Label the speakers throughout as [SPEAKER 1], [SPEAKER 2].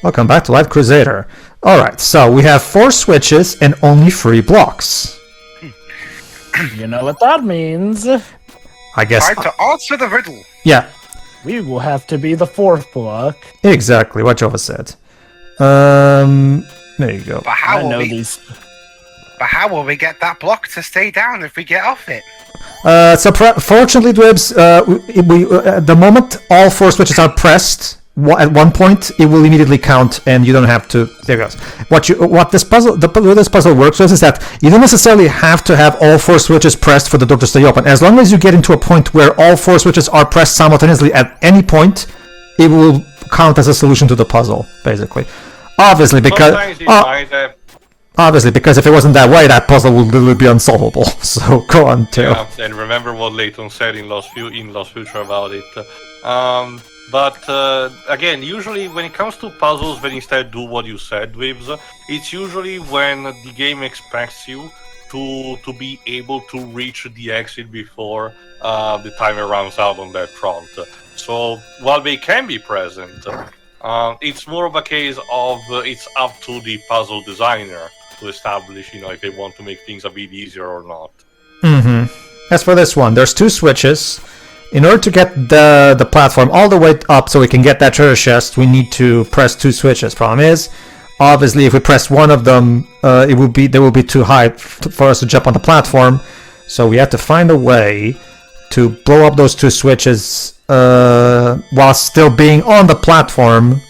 [SPEAKER 1] Welcome back to Light Crusader. Alright, so we have 4 switches and only 3 blocks.
[SPEAKER 2] You know what that means.
[SPEAKER 1] I guess...
[SPEAKER 3] Time to answer the riddle.
[SPEAKER 1] Yeah.
[SPEAKER 2] We will have to be the 4th block.
[SPEAKER 1] Exactly, what Jova said. There you go.
[SPEAKER 3] But how will we get that block to stay down if we get off it?
[SPEAKER 1] Fortunately, Dwebs, the moment all 4 switches are pressed, at one point it will immediately count, and you don't have to. There it goes. What this puzzle, the way this puzzle works is that you don't necessarily have to have all 4 switches pressed for the door to stay open. As long as you get into a point where all 4 switches are pressed simultaneously at any point, it will count as a solution to the puzzle, basically. Obviously, because if it wasn't that way, that puzzle would literally be unsolvable. So go on, Theo.
[SPEAKER 4] Yeah, and remember what Layton said in Lost Future about it. But again, usually when it comes to puzzles that instead do what you said, Wibs, it's usually when the game expects you to be able to reach the exit before the timer runs out on that front. So while they can be present, it's more of a case of it's up to the puzzle designer to establish, if they want to make things a bit easier or not.
[SPEAKER 1] As for this one, there's 2 switches. In order to get the platform all the way up so we can get that treasure chest, we need to press 2 switches. Problem is, obviously, if we press one of them, they will be too high for us to jump on the platform. So we have to find a way to blow up those 2 switches while still being on the platform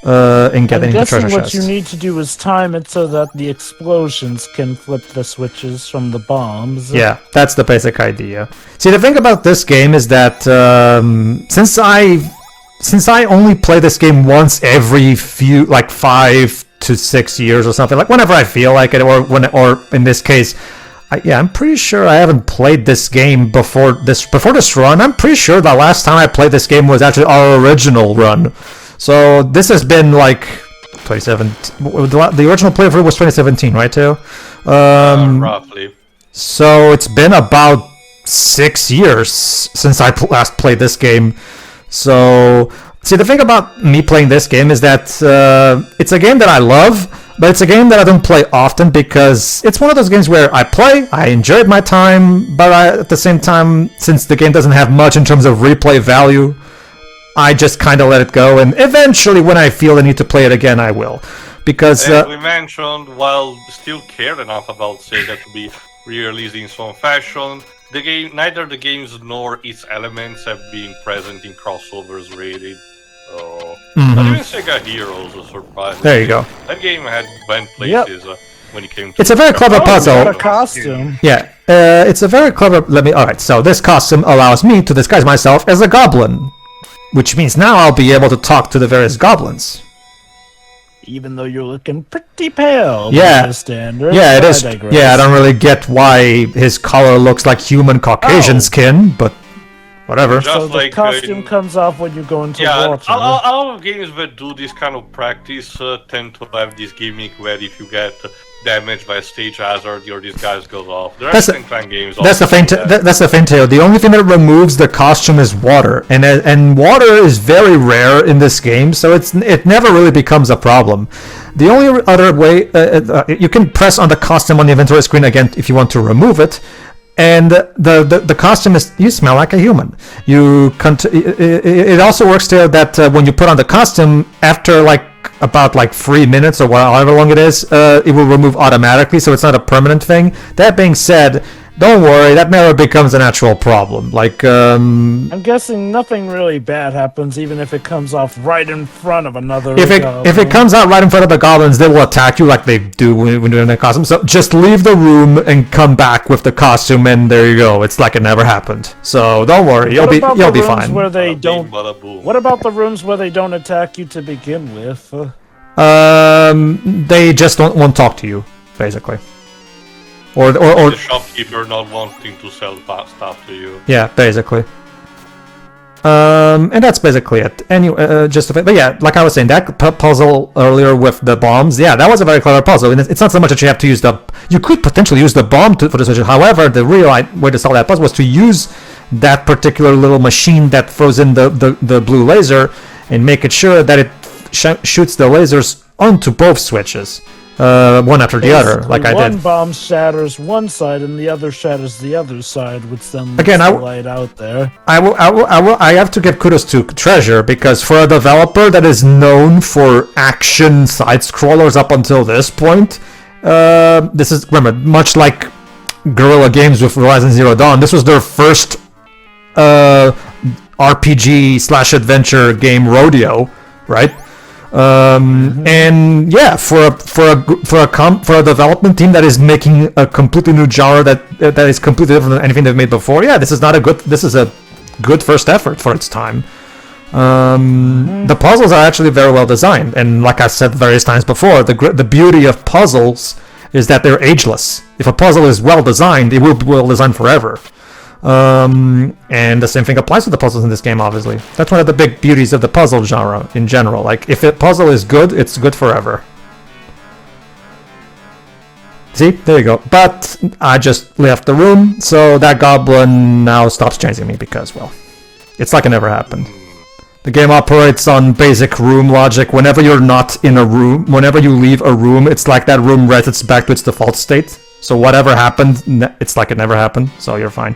[SPEAKER 1] and getting the treasure chest.
[SPEAKER 2] What you need to do is time it so that the explosions can flip the switches from the bombs.
[SPEAKER 1] Yeah, that's the basic idea. See, the thing about this game is that since I only play this game once every 5 to 6 years or something, like whenever I feel like it, or in this case, I'm pretty sure I haven't played this game before this run. I'm pretty sure the last time I played this game was actually our original run. So this has been like 2017. The original playthrough was 2017, right, Teo?
[SPEAKER 4] Roughly.
[SPEAKER 1] So it's been about 6 years since I last played this game. So, see, the thing about me playing this game is that it's a game that I love, but it's a game that I don't play often because it's one of those games where I enjoyed my time, but at the same time, since the game doesn't have much in terms of replay value, I just kind of let it go, and eventually when I feel the need to play it again, I will. Because
[SPEAKER 4] as we mentioned, while still cared enough about Sega to be re-released in some fashion, neither the games nor its elements have been present in crossovers really. Not even Sega Heroes was surprising.
[SPEAKER 1] There you go.
[SPEAKER 4] That game went places when it came to...
[SPEAKER 1] It's a very clever puzzle.
[SPEAKER 2] Got a costume.
[SPEAKER 1] Yeah, it's a very clever... Alright, so this costume allows me to disguise myself as a goblin. Which means now I'll be able to talk to the various goblins.
[SPEAKER 2] Even though you're looking pretty pale.
[SPEAKER 1] Yeah.
[SPEAKER 2] By standard.
[SPEAKER 1] Yeah, it is. Yeah, I don't really get why his color looks like human Caucasian skin, but whatever.
[SPEAKER 2] So the costume comes off when you go into water.
[SPEAKER 4] A lot of games that do this kind of practice tend to have this gimmick where if you get damaged by a stage hazard, your disguise goes off. That's the thing, Teo. The only thing that removes the costume is water, and water is very rare in this game, so it never really becomes a problem. The only other way you can press on the costume on the inventory screen again if you want to remove it. And the costume is, you smell like a human. It also works there that when you put on the costume, after about 3 minutes or however long it is, it will remove automatically, so it's not a permanent thing. That being said, don't worry, that never becomes an actual problem. I'm
[SPEAKER 2] guessing nothing really bad happens, even if it comes off right in front of another goblin.
[SPEAKER 1] If it comes out right in front of the goblins, they will attack you like they do when you're in a costume. So just leave the room and come back with the costume, and there you go. It's like it never happened. So don't worry, you'll be fine.
[SPEAKER 2] What about the rooms where they don't attack you to begin with?
[SPEAKER 1] They just won't talk to you, basically. Or
[SPEAKER 4] the shopkeeper not wanting to sell stuff to you.
[SPEAKER 1] Yeah, basically. And that's basically it. Anyway, but yeah, like I was saying, that puzzle earlier with the bombs, yeah, that was a very clever puzzle. And it's not so much that you have to use you could potentially use the bomb for the switch. However, the real way to solve that puzzle was to use that particular little machine that throws in the blue laser and make it sure that it shoots the lasers onto both switches, one after the other, like I did.
[SPEAKER 2] One bomb shatters one side and the other shatters the other side, which then lets
[SPEAKER 1] Again,
[SPEAKER 2] the light out there.
[SPEAKER 1] I have to give kudos to Treasure, because for a developer that is known for action side scrollers up until this point, this is, remember, much like Guerrilla Games with Horizon Zero Dawn, this was their first RPG/adventure game rodeo, right? And yeah, for a development team that is making a completely new genre that is completely different than anything they've made before, yeah, this is a good first effort for its time. The puzzles are actually very well designed, and like I said various times before, the beauty of puzzles is that they're ageless. If a puzzle is well designed, it will be well designed forever. And the same thing applies to the puzzles in this game, obviously. That's one of the big beauties of the puzzle genre in general. Like, if a puzzle is good, it's good forever. See? There you go. But I just left the room, so that goblin now stops chasing me because, well, it's like it never happened. The game operates on basic room logic. Whenever you're not in a room, whenever you leave a room, it's like that room resets back to its default state. So whatever happened, it's like it never happened, so you're fine.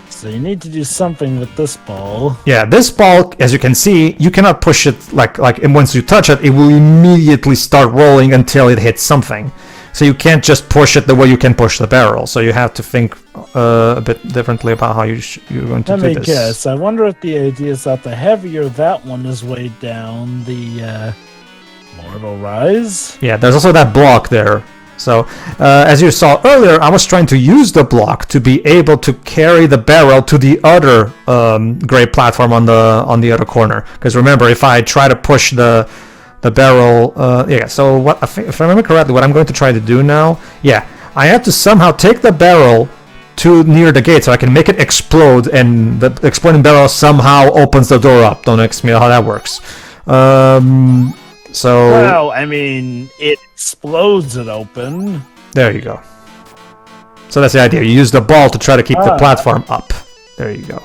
[SPEAKER 2] So you need to do something with this ball.
[SPEAKER 1] Yeah, this ball, as you can see, you cannot push it and once you touch it, it will immediately start rolling until it hits something. So you can't just push it the way you can push the barrel. So you have to think a bit differently about how you're going to do this.
[SPEAKER 2] Let me guess. I wonder if the idea is that the heavier that one is weighed down, the more it'll rise.
[SPEAKER 1] Yeah, there's also that block there. So, as you saw earlier, I was trying to use the block to be able to carry the barrel to the other gray platform on the other corner. Because remember, if I try to push the barrel, yeah. So what if I remember correctly, what I'm going to try to do now, yeah, I have to somehow take the barrel to near the gate so I can make it explode, and the exploding barrel somehow opens the door up. Don't ask me how that works. So,
[SPEAKER 2] well, I mean, it explodes it open.
[SPEAKER 1] There you go. So that's the idea. You use the ball to try to keep the platform up. There you go.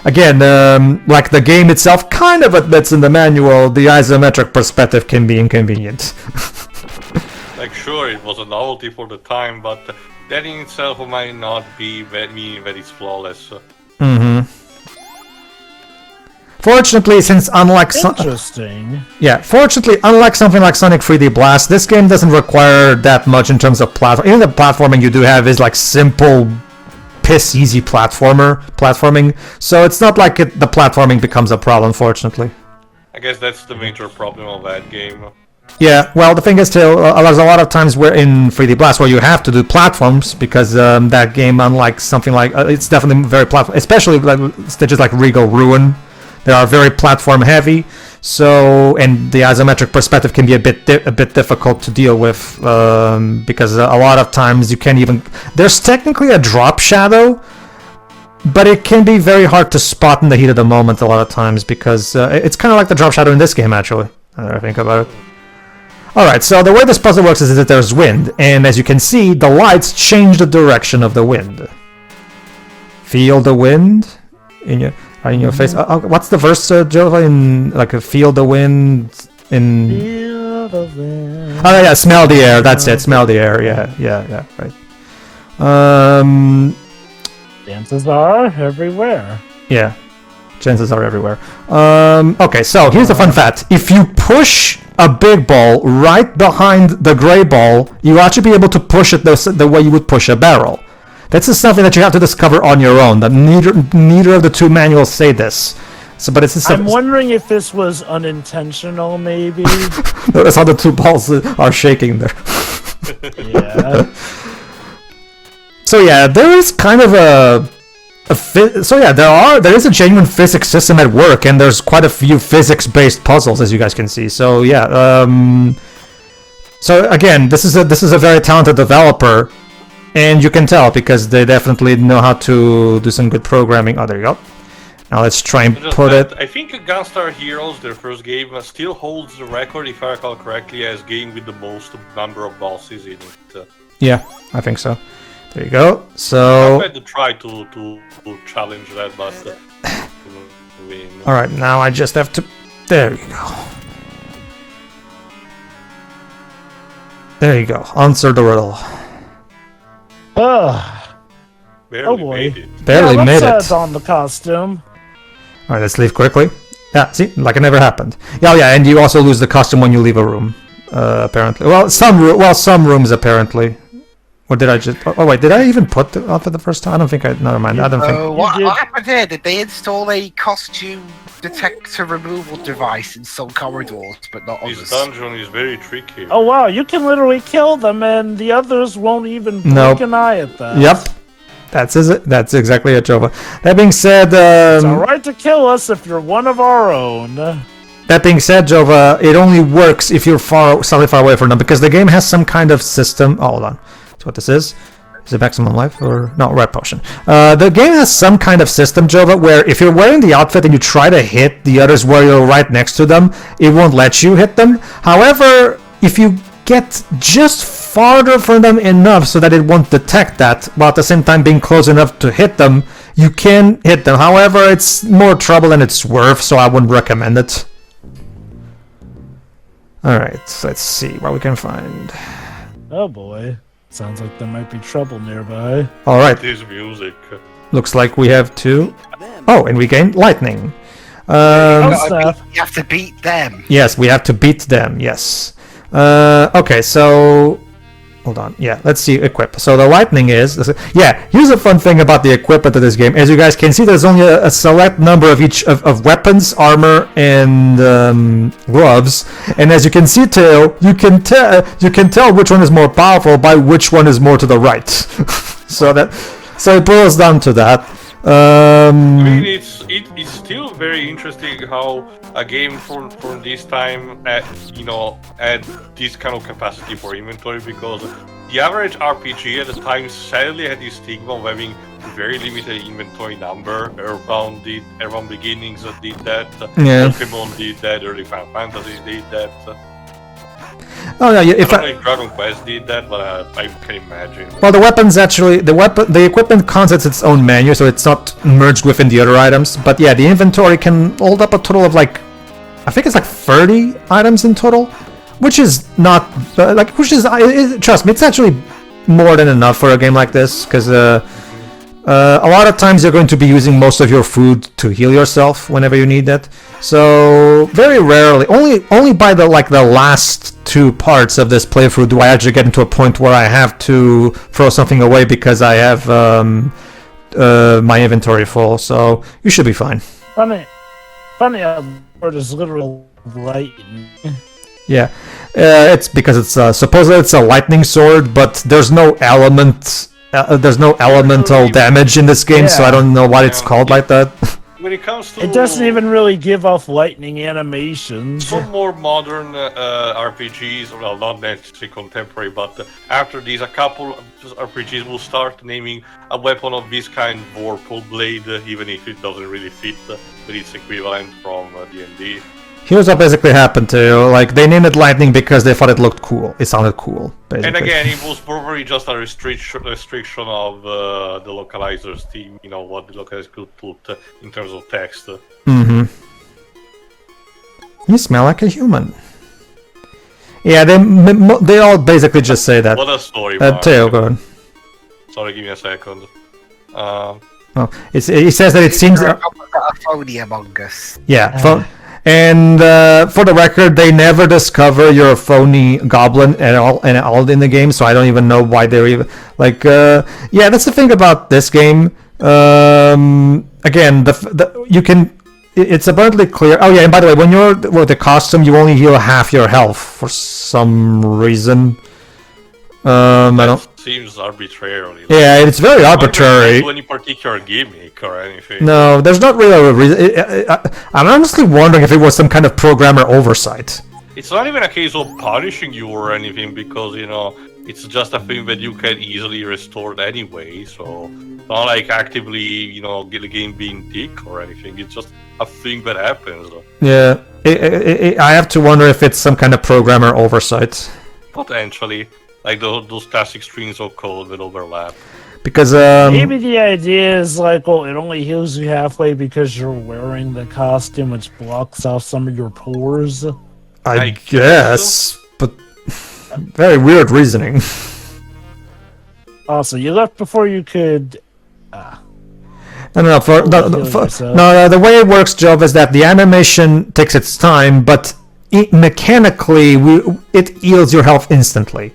[SPEAKER 1] Again, like the game itself kind of admits in the manual, the isometric perspective can be inconvenient.
[SPEAKER 4] Like, sure, it was a novelty for the time, but that in itself might not be meaning that it's flawless.
[SPEAKER 1] Fortunately, since unlike
[SPEAKER 2] Interesting.
[SPEAKER 1] Fortunately, unlike something like Sonic 3D Blast, this game doesn't require that much in terms of platform. Even the platforming you do have is like simple, piss easy platforming. So it's not like the platforming becomes a problem. Fortunately.
[SPEAKER 4] I guess that's the major problem of that game.
[SPEAKER 1] Yeah, well, the thing is, too, there's a lot of times where in 3D Blast where you have to do platforms because that game, unlike something like it's definitely very platform, especially like stages like Regal Ruin. They are very platform heavy, so and the isometric perspective can be a bit difficult to deal with because a lot of times you can't even. There's technically a drop shadow, but it can be very hard to spot in the heat of the moment a lot of times because it's kind of like the drop shadow in this game actually. I think about it. All right, so the way this puzzle works is that there's wind, and as you can see, the lights change the direction of the wind. Feel the wind in your face. What's the verse, Joe? In like a feel the wind in.
[SPEAKER 2] Feel the wind.
[SPEAKER 1] Oh yeah, smell the air. That's it. Smell the air. Yeah. Right.
[SPEAKER 2] Chances are everywhere.
[SPEAKER 1] Yeah, chances are everywhere. Okay, so here's the fun fact: if you push a big ball right behind the gray ball, you actually be able to push it the way you would push a barrel. This is something that you have to discover on your own. That neither of the two manuals say this. So, but it's.
[SPEAKER 2] I'm wondering if this was unintentional, maybe.
[SPEAKER 1] Notice how the two balls are shaking there.
[SPEAKER 2] Yeah.
[SPEAKER 1] So yeah, there is kind of there is a genuine physics system at work, and there's quite a few physics-based puzzles, as you guys can see. So yeah. So again, this is a very talented developer. And you can tell because they definitely know how to do some good programming. Oh, there you go. Now let's try and put it.
[SPEAKER 4] I think Gunstar Heroes, their first game, still holds the record, if I recall correctly, as game with the most number of bosses in it.
[SPEAKER 1] Yeah, I think so. There you go. So
[SPEAKER 4] I tried to try to challenge that, but win.
[SPEAKER 1] Alright, now I just have to... There you go. There you go. Answer the riddle.
[SPEAKER 4] Barely
[SPEAKER 2] boy.
[SPEAKER 4] made it.
[SPEAKER 1] Barely made
[SPEAKER 2] let's
[SPEAKER 1] it.
[SPEAKER 2] don the costume.
[SPEAKER 1] Alright, let's leave quickly. Yeah, see? Like it never happened. Yeah, and you also lose the costume when you leave a room. Apparently. Well, some rooms, apparently. Or did I just... Oh, wait, did I even put the outfit the first time? I don't think I... Never mind, I don't think...
[SPEAKER 3] What happened here? Did they install a costume detector removal device in some corridors, but not others?
[SPEAKER 4] This dungeon is very tricky.
[SPEAKER 2] Oh wow, you can literally kill them and the others won't even
[SPEAKER 1] Nope.
[SPEAKER 2] blink an eye at that.
[SPEAKER 1] Yep. That's exactly it, Jova. That being said...
[SPEAKER 2] It's alright to kill us if you're one of our own.
[SPEAKER 1] That being said, Jova, it only works if you're slightly far away from them, because the game has some kind of system... Oh, hold on. That's what this is. Is it maximum life or... No, red potion. The game has some kind of system, Jova, where if you're wearing the outfit and you try to hit the others where you're right next to them, it won't let you hit them. However, if you get just farther from them enough so that it won't detect that, while at the same time being close enough to hit them, you can hit them. However, it's more trouble than it's worth, so I wouldn't recommend it. Alright, let's see what we can find.
[SPEAKER 2] Oh boy. Sounds like there might be trouble nearby.
[SPEAKER 1] Alright,
[SPEAKER 4] This music.
[SPEAKER 1] looks like we have two. Oh, and we gained lightning.
[SPEAKER 2] Stuff.
[SPEAKER 3] You have to beat them.
[SPEAKER 1] Yes, we have to beat them, yes. Okay, so... Hold on, yeah, let's see, equip. So the lightning is... Yeah, here's a fun thing about the equipment of this game. As you guys can see, there's only a select number of each of weapons, armor, and gloves. And as you can see, Tail, you can tell which one is more powerful by which one is more to the right. So it boils down to that.
[SPEAKER 4] I mean, it's still very interesting how a game from this time had this kind of capacity for inventory, because the average RPG at the time sadly had this stigma of having very limited inventory number. Airbound Beginnings did that.
[SPEAKER 1] Yeah.
[SPEAKER 4] Pokemon did that. Early Final Fantasy did that.
[SPEAKER 1] Oh yeah,
[SPEAKER 4] I don't know if Dragon Quest did that, but I can imagine.
[SPEAKER 1] Well, the weapons actually, the equipment comes as its own menu, so it's not merged within the other items. But yeah, the inventory can hold up a total of like, I think it's like 30 items in total, which is not trust me, it's actually more than enough for a game like this, because a lot of times you're going to be using most of your food to heal yourself whenever you need that. So very rarely, only by the last two parts of this playthrough do I actually get into a point where I have to throw something away because I have my inventory full. So you should be fine.
[SPEAKER 2] Funny how the word is literal lightning.
[SPEAKER 1] Yeah, it's because it's supposedly it's a lightning sword, but there's no element. There's no elemental damage in this game, so I don't know why it's called like that.
[SPEAKER 4] When it comes to...
[SPEAKER 2] It doesn't even really give off lightning animations.
[SPEAKER 4] Some more modern RPGs, well, not necessarily contemporary, but after these, a couple of RPGs will start naming a weapon of this kind Vorpal Blade, even if it doesn't really fit with its equivalent from D&D.
[SPEAKER 1] Here's what basically happened to you. Like, they named it lightning because they thought it looked cool. It sounded cool, basically.
[SPEAKER 4] And again, it was probably just a restriction of the localizer's team, what the localizer could put in terms of text.
[SPEAKER 1] Mm-hmm. You smell like a human. Yeah, they all basically just say that.
[SPEAKER 4] What a story, Mark.
[SPEAKER 1] Teo, go ahead.
[SPEAKER 4] Sorry, give me a second.
[SPEAKER 1] He says that it seems...
[SPEAKER 3] There's a phony among us.
[SPEAKER 1] Yeah, and for the record, they never discover you're a phony goblin at all in the game, so I don't even know why they're even yeah, that's the thing about this game. Again, you can. It's abundantly clear. Oh yeah, and by the way, when you're with the costume, you only heal half your health for some reason. I don't.
[SPEAKER 4] Seems arbitrarily.
[SPEAKER 1] Yeah, it's very arbitrary.
[SPEAKER 4] Any particular gimmick or anything?
[SPEAKER 1] No, there's not really a reason. I'm honestly wondering if it was some kind of programmer oversight.
[SPEAKER 4] It's not even a case of punishing you or anything, because it's just a thing that you can easily restore anyway. So it's not like actively get the game being dick or anything. It's just a thing that happens.
[SPEAKER 1] Yeah, I have to wonder if it's some kind of programmer oversight.
[SPEAKER 4] Potentially. Like those classic strings of code that overlap.
[SPEAKER 1] Because
[SPEAKER 2] Maybe the idea is like, well, it only heals you halfway because you're wearing the costume, which blocks off some of your pores.
[SPEAKER 1] I guess, but very weird reasoning.
[SPEAKER 2] Also, you left before you could.
[SPEAKER 1] No, the way it works, Jove, is that the animation takes its time, but mechanically, it heals your health instantly.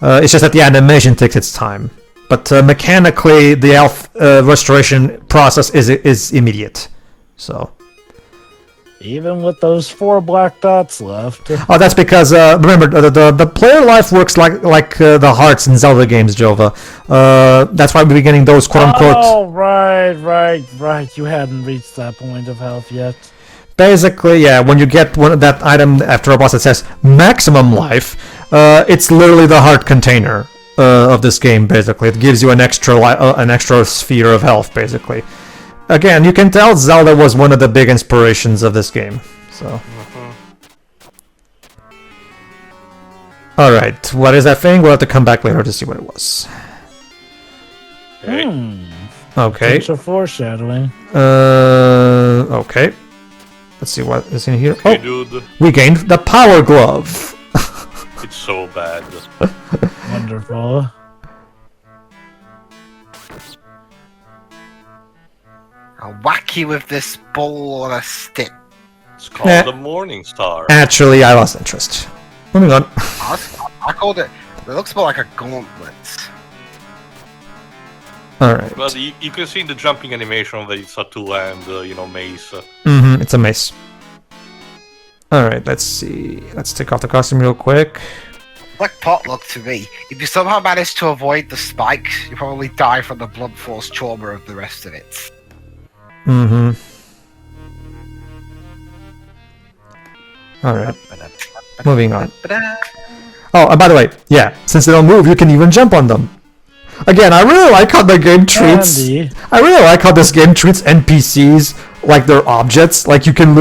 [SPEAKER 1] It's just that the animation takes its time. But mechanically, the health restoration process is immediate. So.
[SPEAKER 2] Even with those 4 black dots left.
[SPEAKER 1] Oh, that's because remember the player life works like the hearts in Zelda games, Jova. That's why we're getting those quote unquote.
[SPEAKER 2] Oh, right. You hadn't reached that point of health yet.
[SPEAKER 1] Basically, yeah. When you get that item after a boss that says maximum life, it's literally the heart container of this game. Basically, it gives you an extra sphere of health. Basically. Again, you can tell Zelda was one of the big inspirations of this game. So. Alright, what is that thing? We'll have to come back later to see what it was. Okay.
[SPEAKER 2] Potential foreshadowing.
[SPEAKER 1] Okay. Let's see what is in here.
[SPEAKER 4] Okay, dude.
[SPEAKER 1] We gained the Power Glove.
[SPEAKER 4] It's so bad.
[SPEAKER 2] Wonderful.
[SPEAKER 3] I'll whack you with this ball or a stick.
[SPEAKER 4] It's called the Morning Star.
[SPEAKER 1] Actually, I lost interest. Moving on.
[SPEAKER 3] I called it. It looks more like a gauntlet.
[SPEAKER 1] Alright.
[SPEAKER 4] But you can see in the jumping animation that it's a two-hand, mace.
[SPEAKER 1] It's a mace. Alright, let's see. Let's take off the costume real quick.
[SPEAKER 3] Like potluck to me. If you somehow manage to avoid the spikes, you probably die from the blood force trauma of the rest of it.
[SPEAKER 1] Alright. Moving on. Oh, and by the way, yeah, since they don't move, you can even jump on them. Again, I really like how the game treats. I really like how this game treats NPCs like they're objects. Like you can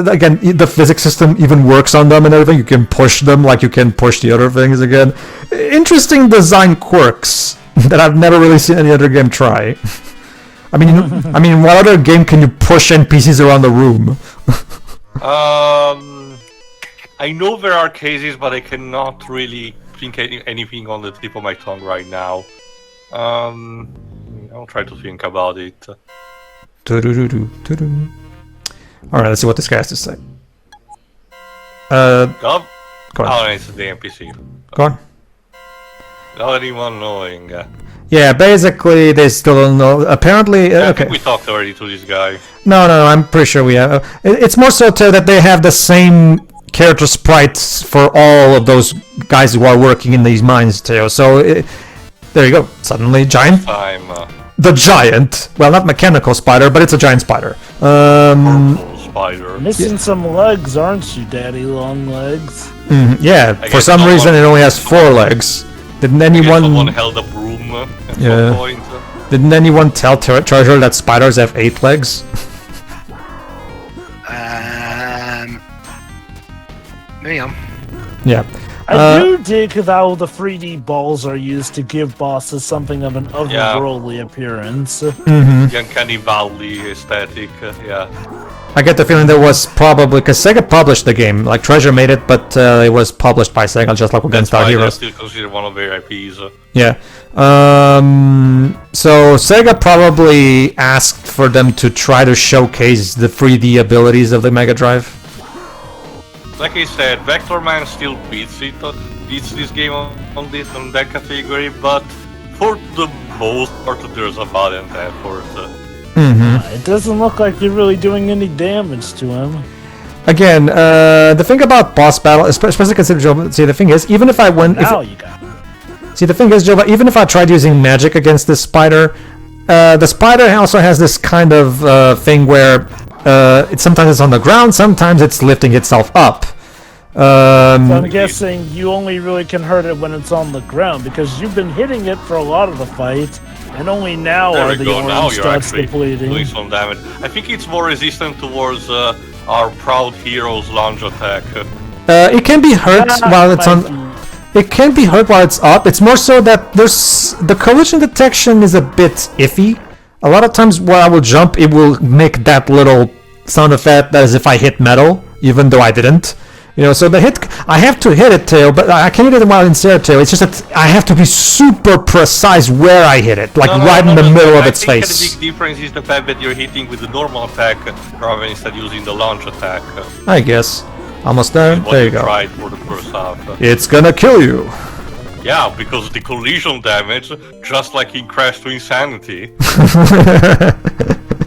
[SPEAKER 1] again, the physics system even works on them and everything. You can push them like you can push the other things again. Interesting design quirks that I've never really seen any other game try. I mean, what other game can you push NPCs around the room?
[SPEAKER 4] I know there are cases, but I cannot really think anything on the tip of my tongue right now. I'll try to think about it.
[SPEAKER 1] Alright, let's see what this guy has to say.
[SPEAKER 4] Go
[SPEAKER 1] on.
[SPEAKER 4] Oh, it's the NPC.
[SPEAKER 1] Go on.
[SPEAKER 4] Not anyone knowing.
[SPEAKER 1] Yeah, basically they still don't know. Apparently,
[SPEAKER 4] I
[SPEAKER 1] okay.
[SPEAKER 4] think we talked already to this guy.
[SPEAKER 1] No, I'm pretty sure we have. It's more so too that they have the same character sprites for all of those guys who are working in these mines too. So there you go. Suddenly, giant. The giant. Well, not mechanical spider, but it's a giant spider.
[SPEAKER 4] Purple spider.
[SPEAKER 2] Missing some legs, aren't you, Daddy? Long legs.
[SPEAKER 1] Yeah. For some reason, it only has 4 legs. Didn't anyone?
[SPEAKER 4] Someone held a broom at some point.
[SPEAKER 1] Didn't anyone tell Treasure that spiders have 8 legs? Yeah.
[SPEAKER 2] I do dig how the 3D balls are used to give bosses something of an otherworldly appearance.
[SPEAKER 4] The Uncanny Valley aesthetic, yeah.
[SPEAKER 1] I get the feeling there was probably because Sega published the game, like Treasure made it, but it was published by Sega, just like Against Our Heroes.
[SPEAKER 4] That's still considered one of their IPs.
[SPEAKER 1] Yeah. So Sega probably asked for them to try to showcase the 3D abilities of the Mega Drive.
[SPEAKER 4] Like I said, Vector Man still beats this game on that category, but for the most part, there's a valiant effort.
[SPEAKER 2] It doesn't look like you're really doing any damage to him.
[SPEAKER 1] Again, the thing about boss battle, especially considering see the thing is, even if I went, see the thing is, Joe, even if I tried using magic against this spider, the spider also has this kind of thing where sometimes it's on the ground, sometimes it's lifting itself up.
[SPEAKER 2] So I'm guessing you only really can hurt it when it's on the ground because you've been hitting it for a lot of the fight, and only now are the orange dots depleting.
[SPEAKER 4] Doing some damage. I think it's more resistant towards our proud hero's lunge attack.
[SPEAKER 1] It can be hurt while it's on. It can be hurt while it's up. It's more so that there's the collision detection is a bit iffy. A lot of times when I will jump, it will make that little sound effect as if I hit metal, even though I didn't. So the hit, I have to hit it, Tail, but I can hit it while in Sarah Tail. It's just that I have to be super precise where I hit it, like right in the middle of its face.
[SPEAKER 4] The big difference is the fact that you're hitting with the normal attack rather than instead using the launch attack.
[SPEAKER 1] I guess. Almost there. There you go.
[SPEAKER 4] Tried for the first half.
[SPEAKER 1] It's gonna kill you.
[SPEAKER 4] Yeah, because the collision damage, just like in Crash to Insanity.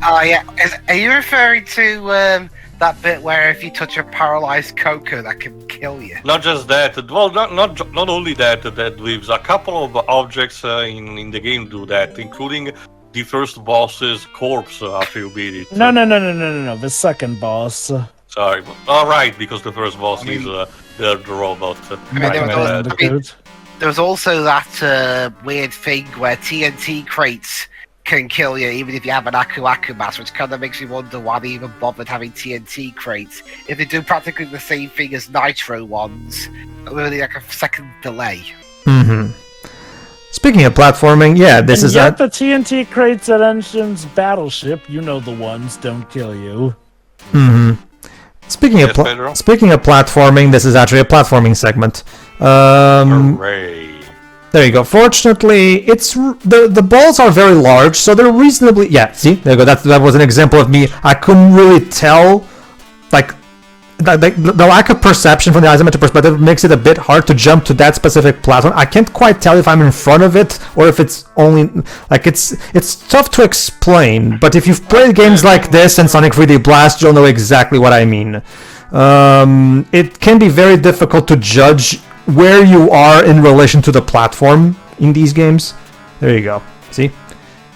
[SPEAKER 3] Oh yeah, are you referring to that bit where if you touch a paralyzed Coco, that can kill you?
[SPEAKER 4] Not just that. Well, not only that. That with a couple of objects in the game do that, including the first boss's corpse after you beat it.
[SPEAKER 2] No. The second boss.
[SPEAKER 4] Sorry. All right, because the first boss is the robot.
[SPEAKER 3] There was also that weird thing where TNT crates can kill you even if you have an Aku Mask, which kind of makes me wonder why they even bothered having TNT crates if they do practically the same thing as Nitro ones, with only like a second delay.
[SPEAKER 1] Speaking of platforming, yeah, this is
[SPEAKER 2] the TNT crates at Ensign's battleship, the ones, don't kill you.
[SPEAKER 1] Speaking of platforming, this is actually a platforming segment.
[SPEAKER 4] Hooray.
[SPEAKER 1] There you go. Fortunately, it's the balls are very large, so they're reasonably. Yeah, see, there you go. That was an example of me. I couldn't really tell, like, the lack of perception from the isometric perspective makes it a bit hard to jump to that specific platform. I can't quite tell if I'm in front of it or if it's only like it's tough to explain. But if you've played games like this and Sonic 3D Blast, you'll know exactly what I mean. It can be very difficult to judge where you are in relation to the platform in these games. There you go. See?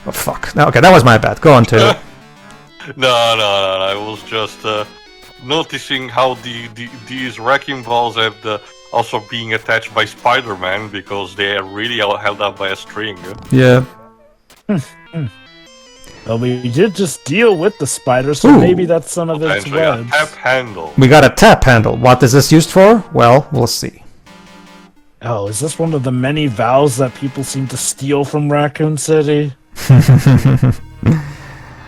[SPEAKER 1] Oh fuck. Okay, that was my bad. Go on, Taylor.
[SPEAKER 4] No. I was just noticing how these wrecking balls have also being attached by Spider-Man because they are really held up by a string.
[SPEAKER 1] Yeah.
[SPEAKER 2] Well, we did just deal with the spider, so maybe that's some of its webs.
[SPEAKER 4] A tap handle.
[SPEAKER 1] We got a tap handle. What is this used for? Well, we'll see.
[SPEAKER 2] Oh, is this one of the many valves that people seem to steal from Raccoon City?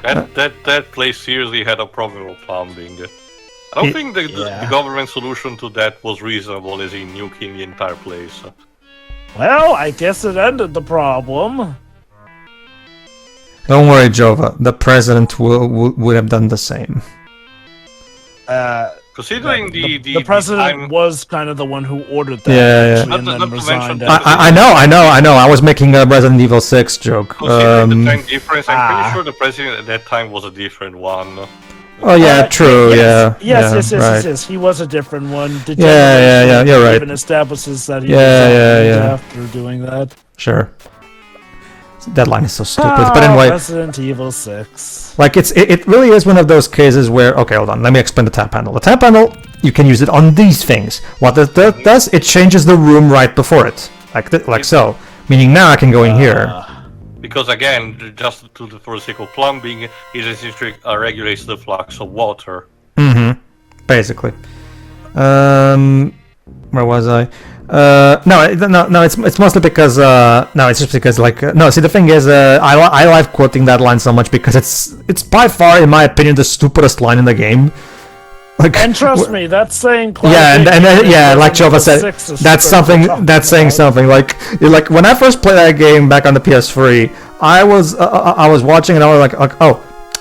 [SPEAKER 4] That place seriously had a problem with plumbing. I don't think the government solution to that was reasonable, as in nuking the entire place.
[SPEAKER 2] Well, I guess it ended the problem.
[SPEAKER 1] Don't worry, Jova. The president would have done the same.
[SPEAKER 4] Considering
[SPEAKER 2] the president was kind of the one who ordered that.
[SPEAKER 1] Yeah.
[SPEAKER 2] And then resigned.
[SPEAKER 1] I know. I was making a Resident Evil 6 joke.
[SPEAKER 4] Considering the time difference, I'm pretty sure the president at that time was a different one.
[SPEAKER 1] Oh yeah, true.
[SPEAKER 2] Yes. He was a different one.
[SPEAKER 1] Yeah. You're right.
[SPEAKER 2] Even establishes that he was after doing that.
[SPEAKER 1] Sure. That line is so stupid. But anyway,
[SPEAKER 2] Resident Evil 6.
[SPEAKER 1] Like it really is one of those cases where, okay, hold on, let me explain the tap handle. The tap handle, you can use it on these things. What that does, it changes the room right before it, like so. Meaning now I can go in here.
[SPEAKER 4] Because again, just for the sake of plumbing, it essentially regulates the flux of water.
[SPEAKER 1] Basically. Where was I? No, it's mostly because it's just because see, the thing is, I like quoting that line so much because it's by far, in my opinion, the stupidest line in the game. Like,
[SPEAKER 2] and trust me, that's saying
[SPEAKER 1] like Jova said, that's saying something. Like when I first played that game back on the PS3, I was watching and I was like,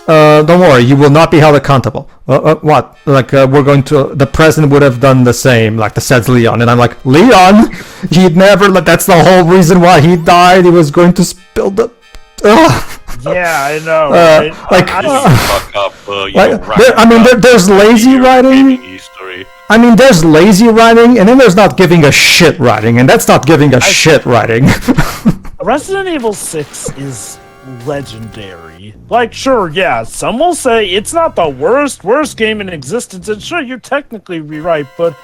[SPEAKER 1] don't worry, you will not be held accountable. What? We're going to... The president would have done the same, says Leon. And I'm like, Leon? He'd never... That's the whole reason why he died. He was going to spill the...
[SPEAKER 2] Yeah, I know, right?
[SPEAKER 1] There's lazy writing. I mean, there's lazy writing, and then there's not giving a shit writing, and that's not giving a shit writing.
[SPEAKER 2] Resident Evil 6 is legendary. Sure, yeah, some will say it's not the worst game in existence, and sure, you're technically right, but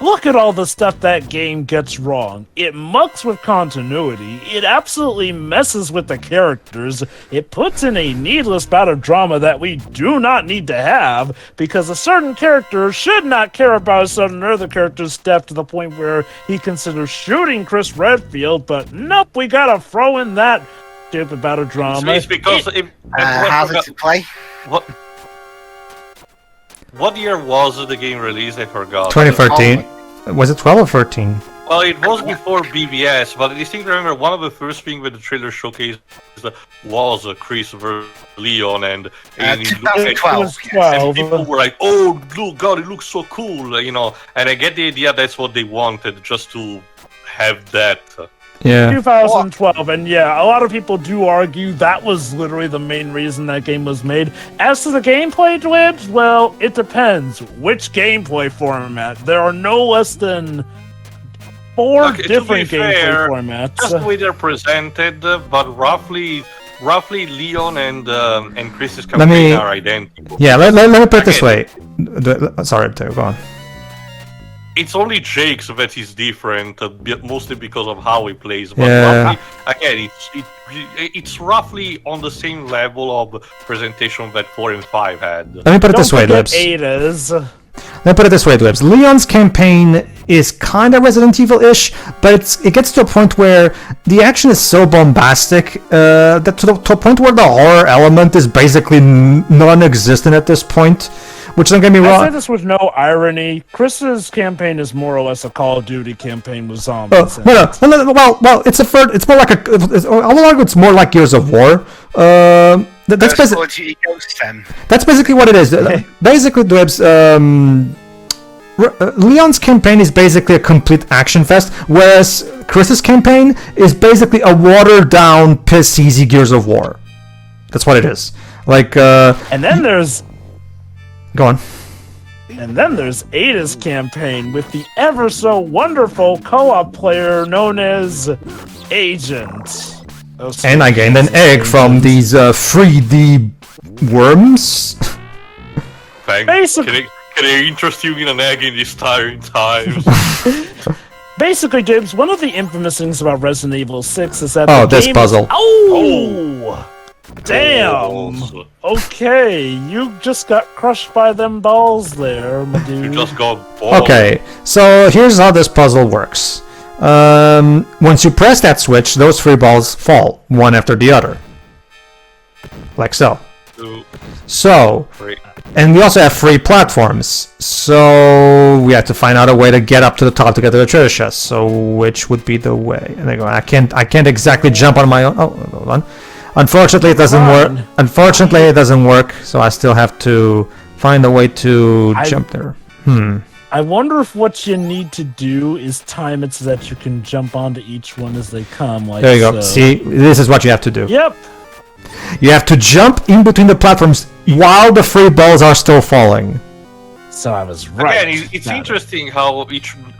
[SPEAKER 2] Look at all the stuff that game gets wrong. It mucks with continuity. It absolutely messes with the characters. It puts in a needless bout of drama that we do not need to have because a certain character should not care about a certain other character's step to the point where he considers shooting Chris Redfield, but nope, we gotta throw in that stupid bout of drama.
[SPEAKER 4] It's because
[SPEAKER 3] how's it to play?
[SPEAKER 4] What year was the game released? I forgot.
[SPEAKER 1] 2013. Was it 12 or 13?
[SPEAKER 4] Well, it was before BBS, but I distinctly remember one of the first things with the trailer showcase was Chris versus Leon, and it
[SPEAKER 3] was 12.
[SPEAKER 4] And people were like, "Oh, look, God, it looks so cool," you know. And I get the idea that's what they wanted, just to have that.
[SPEAKER 1] Yeah.
[SPEAKER 2] 2012, and yeah, a lot of people do argue that was literally the main reason that game was made. As to the gameplay, Dwibs, well, it depends. Which gameplay format? There are no less than 4 different gameplay formats.
[SPEAKER 4] Just the way they're presented, but roughly Leon and Chris's campaign are identical.
[SPEAKER 1] Yeah, let me put it this way. Sorry, Pedro, go on.
[SPEAKER 4] It's only Jake's that is different, mostly because of how he plays. But
[SPEAKER 1] Yeah.
[SPEAKER 4] roughly, again, it's roughly on the same level of presentation that 4 and 5 had.
[SPEAKER 1] Let me put it this way, Dwibs. Let me put it this way, Dwibs. Leon's campaign is kind of Resident Evil-ish, but it gets to a point where the action is so bombastic that to a point where the horror element is basically non-existent at this point. Which, don't get me wrong.
[SPEAKER 2] I say this with no irony. Chris's campaign is more or less a Call of Duty campaign with zombies.
[SPEAKER 1] Well, it's it's more like I'll argue it's more like Gears of War. That's basically what it is. Basically, Dwibs, Leon's campaign is basically a complete action fest, whereas Chris's campaign is basically a watered down, piss easy Gears of War. That's what it is. Like,
[SPEAKER 2] and then there's.
[SPEAKER 1] Go on.
[SPEAKER 2] And then there's Ada's campaign with the ever so wonderful co-op player known as Agent.
[SPEAKER 1] And I gained an egg from these 3D worms.
[SPEAKER 4] Can I interest you in an egg in these tiring times?
[SPEAKER 2] Basically, James, one of the infamous things about Resident Evil 6 is that
[SPEAKER 1] this puzzle.
[SPEAKER 2] Oh! Damn! Okay, you just got crushed by them balls there, my dude.
[SPEAKER 4] You just got balls.
[SPEAKER 1] Okay, so here's how this puzzle works. Once you press that switch, those 3 balls fall, one after the other. Like so.
[SPEAKER 4] 2,
[SPEAKER 1] So,
[SPEAKER 4] 3.
[SPEAKER 1] and we also have 3 platforms. So, we have to find out a way to get up to the top to get to the treasure chest. So, which would be the way? And they go, I can't exactly jump on my own. Oh, hold on. Unfortunately, it doesn't work. So I still have to find a way to jump there.
[SPEAKER 2] I wonder if what you need to do is time it so that you can jump onto each one as they come. Like
[SPEAKER 1] there you go. See, this is what you have to do.
[SPEAKER 2] Yep.
[SPEAKER 1] You have to jump in between the platforms while the 3 balls are still falling.
[SPEAKER 2] So I was right.
[SPEAKER 4] Again, it's interesting how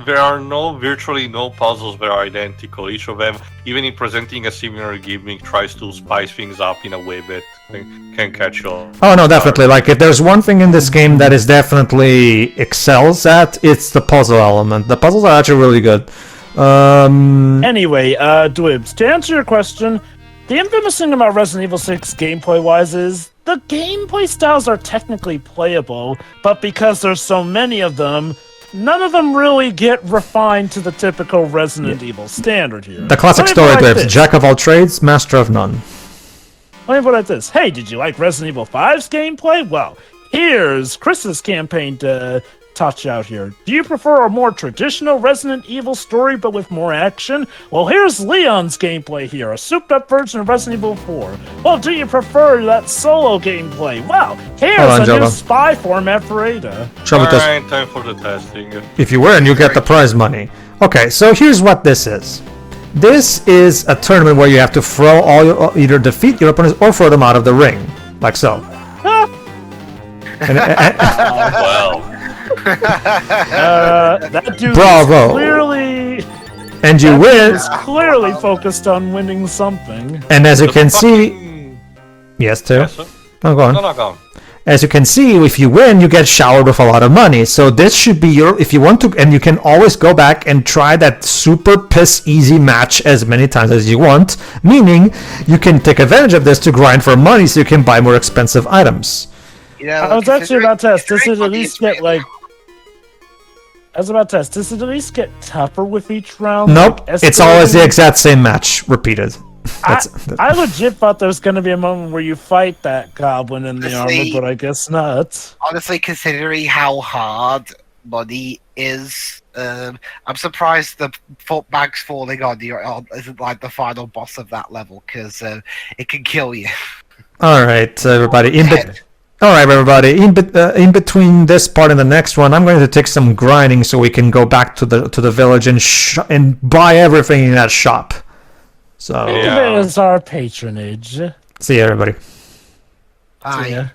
[SPEAKER 4] there are virtually no puzzles that are identical. Each of them, even in presenting a similar gimmick, tries to spice things up in a way that can catch on.
[SPEAKER 1] Oh no, definitely. Like, if there's one thing in this game that is definitely excels at, it's the puzzle element. The puzzles are actually really good.
[SPEAKER 2] Anyway, Dwibs, to answer your question, the infamous thing about Resident Evil 6 gameplay-wise is the gameplay styles are technically playable, but because there's so many of them, none of them really get refined to the typical Resident Evil standard here.
[SPEAKER 1] The classic story, Dwibs. Jack of all trades, master of none.
[SPEAKER 2] Let me put it like this. Hey, did you like Resident Evil 5's gameplay? Well, here's Chris's campaign to touch out here. Do you prefer a more traditional Resident Evil story but with more action? Well, here's Leon's gameplay here, a souped-up version of Resident Evil 4. Well, do you prefer that solo gameplay? Well, here's a new spy format for Ada.
[SPEAKER 4] Alright, time for the testing.
[SPEAKER 1] If you win, you get the prize money. Okay, so here's what this is. This is a tournament where you have to throw either defeat your opponents or throw them out of the ring, like so.
[SPEAKER 4] Well.
[SPEAKER 2] That dude
[SPEAKER 1] Bravo.
[SPEAKER 2] clearly...
[SPEAKER 1] And you win.
[SPEAKER 2] Is clearly focused on winning something.
[SPEAKER 1] And as you can see... Yes, too?
[SPEAKER 4] Yes, sir?
[SPEAKER 1] Oh, go on.
[SPEAKER 4] No, go on.
[SPEAKER 1] As you can see, if you win, you get showered with a lot of money. So this should be your, if you want to, and you can always go back and try that super piss easy match as many times as you want, meaning you can take advantage of this to grind for money so you can buy more expensive items.
[SPEAKER 3] You know,
[SPEAKER 2] I was actually about to ask, does it at
[SPEAKER 3] considering
[SPEAKER 2] least get like... I was about to ask, does it at least get tougher with each round?
[SPEAKER 1] Nope,
[SPEAKER 2] Like,
[SPEAKER 1] it's always the exact same match, repeated.
[SPEAKER 2] I legit thought there was going to be a moment where you fight that goblin in the armor,
[SPEAKER 3] See,
[SPEAKER 2] but I guess not.
[SPEAKER 3] honestly, considering how hard money is, I'm surprised the bags falling on you isn't like the final boss of that level, because it can kill you.
[SPEAKER 1] Alright, everybody. Alright, everybody. In between this part and the next one, I'm going to take some grinding so we can go back to the village and buy everything in that shop. So
[SPEAKER 4] Yeah.
[SPEAKER 2] There's our patronage.
[SPEAKER 1] see you, everybody.
[SPEAKER 3] Bye.
[SPEAKER 2] Yeah.